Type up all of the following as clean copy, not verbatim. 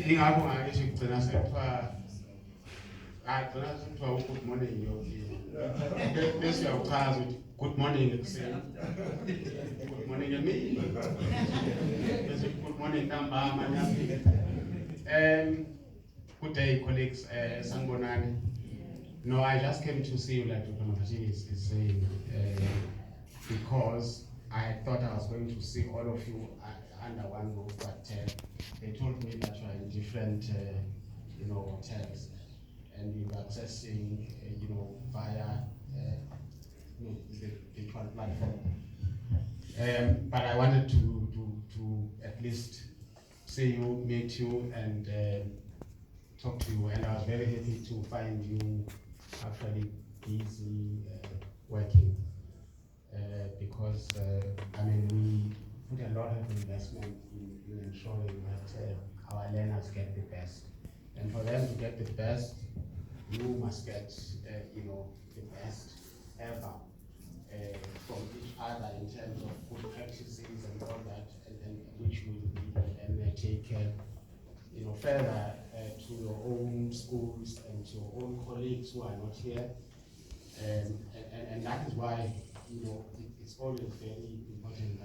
ingakho ngake sigcina sekuthiwa gcina sekuthiwa good morning yonke bese uyawuchaza ukuthi good morning ekuseni, good morning emini, bese good morning ntambama nyambili. Good day, colleagues. Sanibonani. No, I just came to see you, like Dr. Makatini is saying, because I thought I was going to see all of you under one roof, but they told me that you are in different, hotels, and you're accessing, via the virtual platform. But I wanted to at least see you, meet you, and talk to you, and I was very happy to find you actually busy working, because we put a lot of investment in ensuring that our learners get the best, and for them to get the best, you must get the best ever from each other in terms of good practices and all that, and which will then take further to your own schools and to your own colleagues who are not here, and that is why it's always very important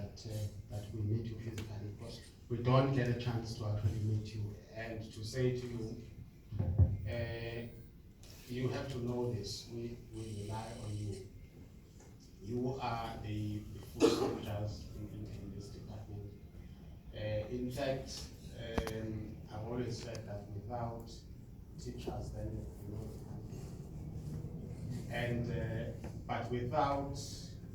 that we meet you physically, because we don't get a chance to actually meet you and to say to you, you have to know this. We rely on you. You are the full soldiers in this department. In fact, I've always said that without teachers, then and but without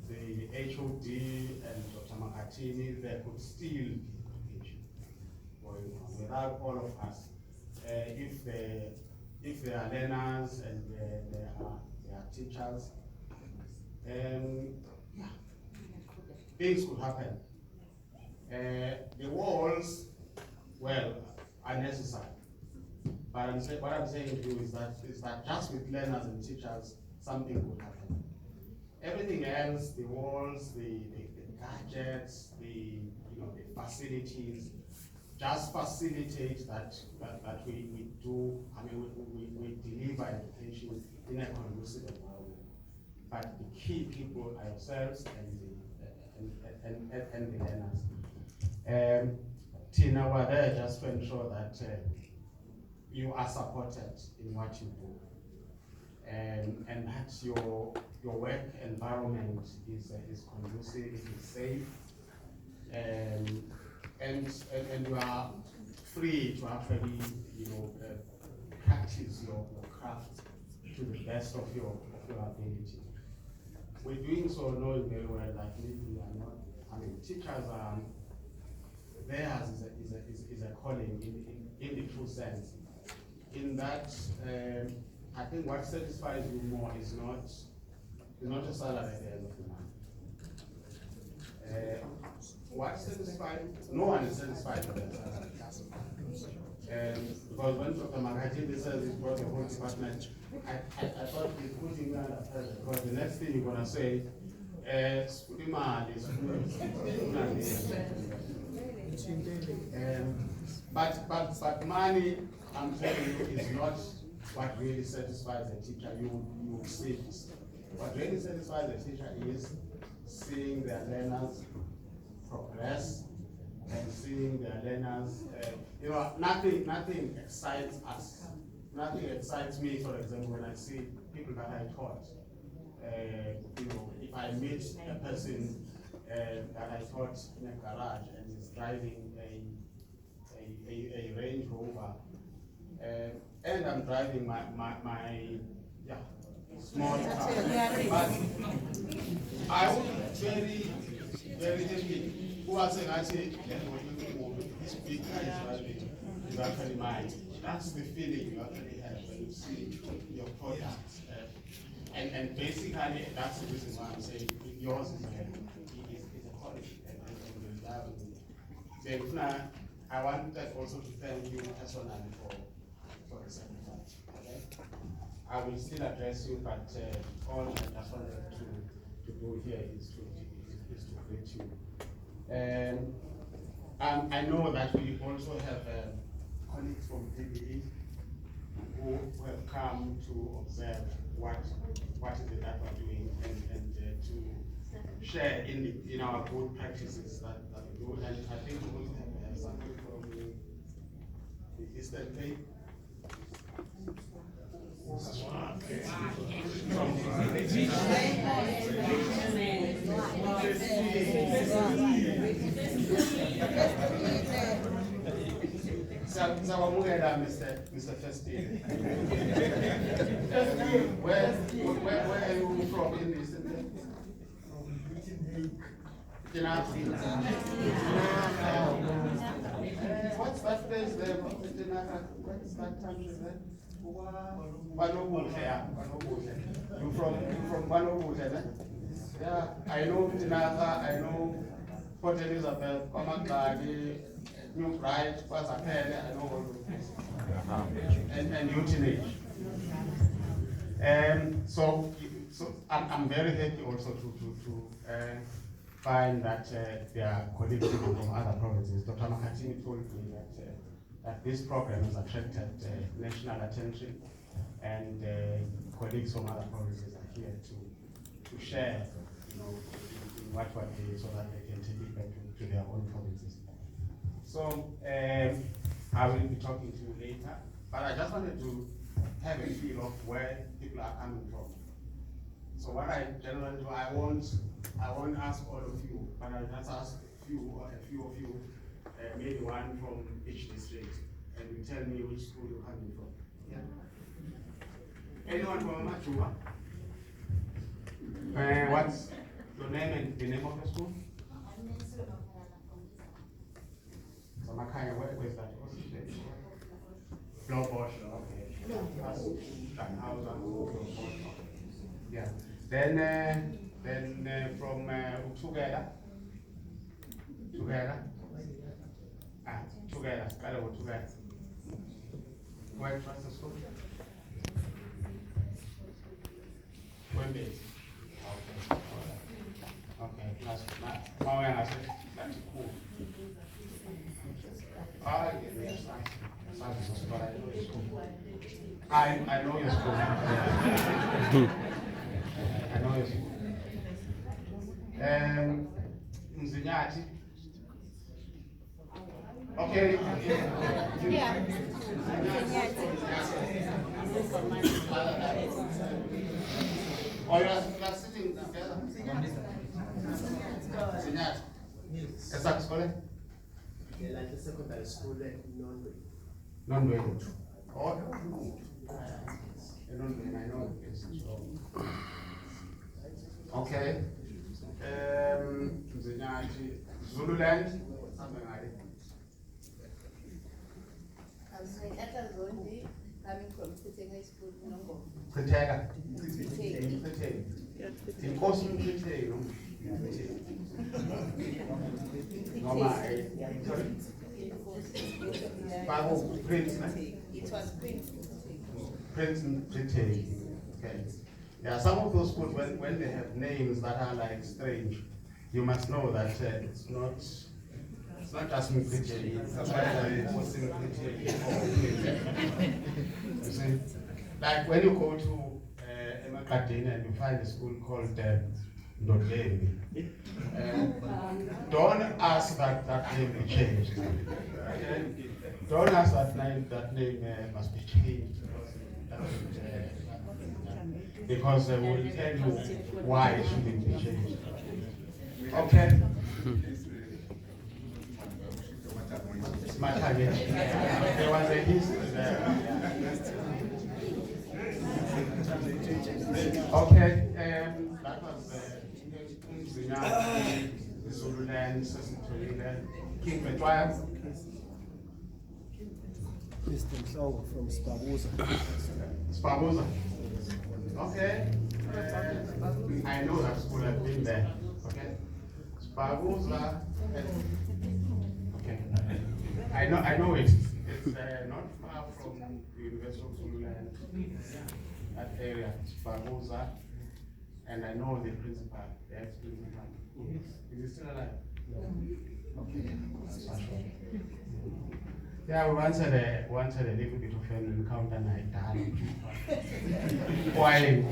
the HOD and Dr. Makatini, there could still be education going on. Without all of us, if there are learners and there are teachers, things could happen. The walls, well, are necessary. But what I'm saying to you is that just with learners and teachers, something could happen. Everything else, the walls, the gadgets, the facilities, just facilitate that we do. We deliver education in a conducive environment. But the key people are ourselves and the learners. Tina, we're there just to ensure that you are supported in what you do, and that your work environment is conducive, it is safe, and you are free to actually practice your craft to the best of your ability. We're doing so knowing very well that we are not. Teachers are. Theirs is a calling in the true sense. In that, I think what satisfies you more is not a salary at the end of the month. What satisfies, no one is satisfied with their salary. Because when Dr. Makatini says he's brought the whole department, I thought he's putting me under pressure, because the next thing you're going to say, but money, I'm telling you, is not what really satisfies a teacher. You see this. What really satisfies a teacher is seeing their learners progress and seeing their learners. Nothing excites us. Nothing excites me, for example, when I see people that I taught. If I meet a person that I taught in a garage and is driving a Range Rover, and I'm driving my small car, but I would very, very happy. Who was saying, I say, this big car is driving is actually mine. That's the feeling you actually have when you see your product. And basically, that's the reason why I'm saying yours is a quality and you rely on it. So I wanted also to thank you personally for the sacrifice. Okay? I will still address you, but all I just wanted to do here is to greet you. I know that we also have colleagues from DBE who have come to observe what is it that we're doing and to share in our good practices that we do. And I think we also have somebody from the Eastern Cape. Mr. Festin. Where are you from in this? What's that place there? What's that country there? You from Banobule, yeah, I know Tinaka, I know Port Elizabeth, Komakadi, New Bright, Pasapele, I know all those places. And Utinage. So I'm very happy also to find that there are colleagues from other provinces. Dr. Makatini told me that this program has attracted national attention, and colleagues from other provinces are here to share, what we're doing so that they can take it back to their own provinces. So I will be talking to you later, but I just wanted to have a feel of where people are coming from. So what I generally do, I won't ask all of you, but I'll just ask a few of you, maybe one from each district, and you tell me which school you're coming from. Yeah. Anyone from Machuwa? What's your name and the name of the school? So Makaya, where's that? Flow Bosch, okay. Yeah. Then from Together. Together. Together. Where trust the school? Where base? Okay. Okay. That's cool. Yes. I know your school. I know your school. Mzinyati. Okay. Yeah. Or you are sitting together. Mzinyati. Exact school. Like the secondary school in Non-way. Oh, I know it's okay. Zululand, something like it. I'm saying at Zondi, coming from Kitenge School, no. Protega. In Kosim Kitege, no. Sorry. Prince. It was Prince. Prince. Okay. Yeah, some of those schools, when they have names that are like strange, you must know that it's not just Mkriche, it's you see, like when you go to Emakadena and you find a school called Ndodeni, don't ask that name be changed. Don't ask that name must be changed. Because they will tell you why it shouldn't be changed. Okay? There was a history there. Okay, that was Zululand, King Petwaya. Mr. Msongo from Spabuza. Spabuza. Okay. I know that school, I've been there. Okay. Spabuza. Okay. I know it. It's not far from the University of Zululand. That area, Spabuza. And I know the principal, the ex-principal. Is he still alive? No. Okay. Yeah, we wanted a little bit of an encounter night. Why?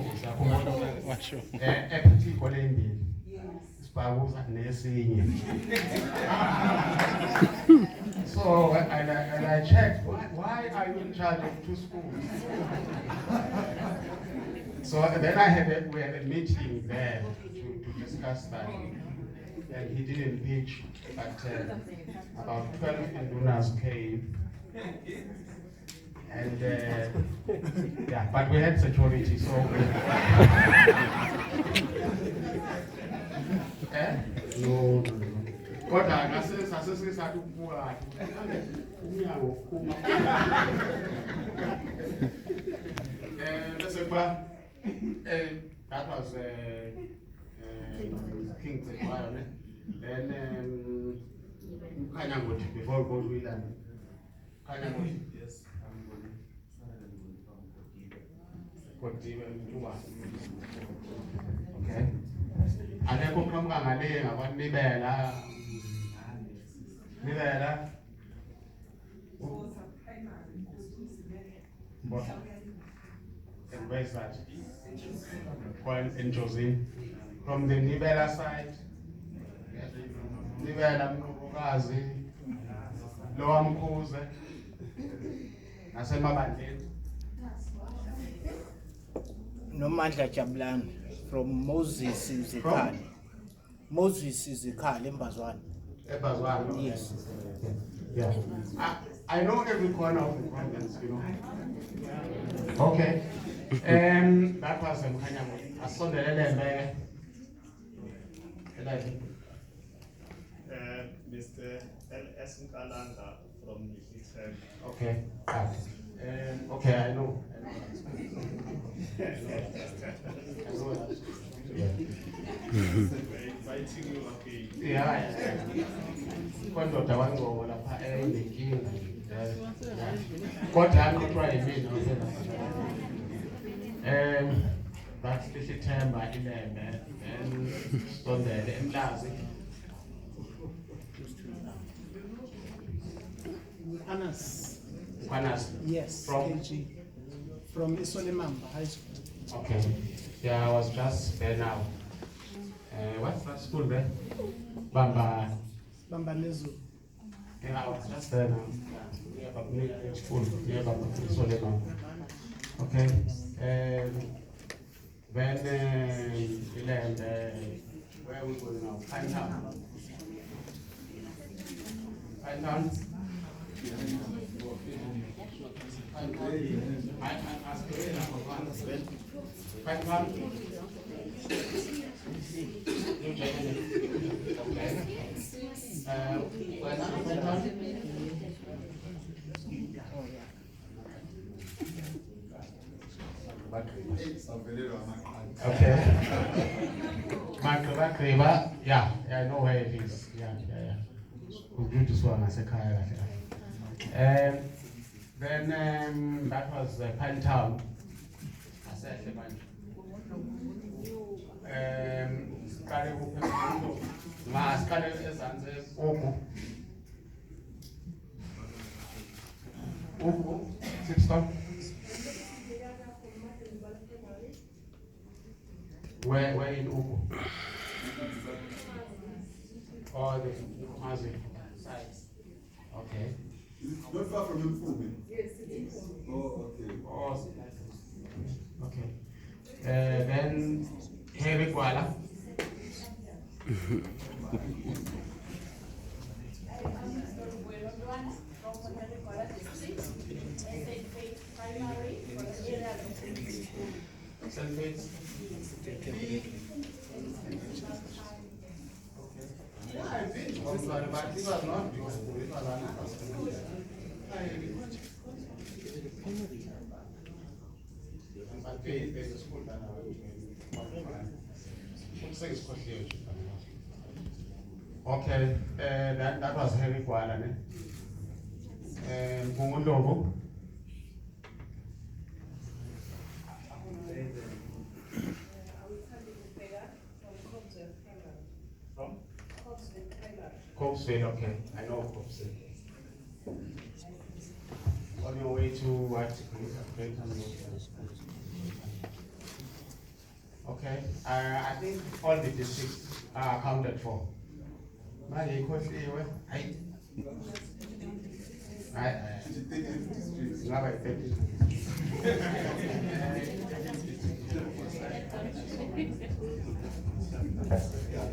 Epithi kole imbili. Sibabuza nesinye. So and I checked, why are you in charge of 2 schools? So then we had a meeting there to discuss that. And he didn't pitch, but about 12 indunas came. And yeah, but we had security, so no. Kodwa ngasesizathu ukubuka umnyango uphuma. Bese kuba that was King Tsekwayo, ne? Then Kanyangothi, before we go to Ilan. Kanyangothi. Yes, I'm going. Okay. Alekho mqhamuka ngale ngakwanibela. Nibela. And where's that? Well, in Josin. From the Nibela side. Nibela Mnukazi. Lower Mkuze. Nasemabandleni. Nomandla Jabulani from Moses Izikhali. Moses Izikhali Mbazwana. Ebazwana. Yes. Yeah. I know every corner of the province, you know. Okay. That was Mkhanyangothi. Asondelele mbele. Mr. L.S. Nkalanga from Lihlitel. Okay. Okay, I know. I know that. We're inviting you again. Yeah. Kwandoda wangoba lapha enenkinga. Kodwa angiqwa yimina that's Lihlitemba Ilembe and Sondele eMlazi. Anas. Kwanas. Yes. From? KG. From Isolemamba High School. Okay. Yeah, I was just there now. What's that school there? Bamba. Bambanezu. Yeah, I was just there now. Near school, near Bamba, Isolemamba. Okay. Then where we go now? Pinetown. Pinetown. I asked Pinetown. You check it. Okay. Where's Pinetown? Okay. Makreba, yeah, I know where it is. Yeah. Good to swan as a car. Then that was Pinetown. I said the man. Skale ezanze Ugu, 6 stop. Where in Ugu? Or the Mazi sides? Okay. Not far from Mfume. Yes, it is. Oh, okay. Oh, okay. Then Harry Kuala. St. Faith's. Yeah, I think it was not, but it was not beautiful. It was another school. But there's a school that I went to. Okay, that was Henry Kuala, ne? Mungundobo. From? Copesville, okay. I know Copesville. On your way to what? Greater North. Okay, I think all the districts are accounted for. Manje ikhohliwe, hayi. Ngaba i-30.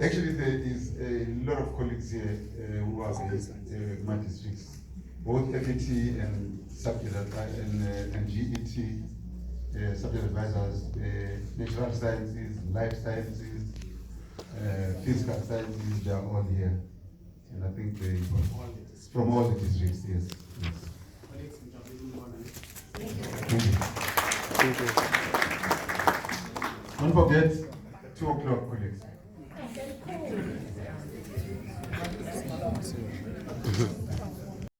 Actually, there is a lot of colleagues here who are based in my districts, both FET and subject and GET, subject advisors, natural sciences, life sciences, physical sciences. They are all here, and I think they from all the districts. Yes. Thank you. Don't forget 2 o'clock, colleagues.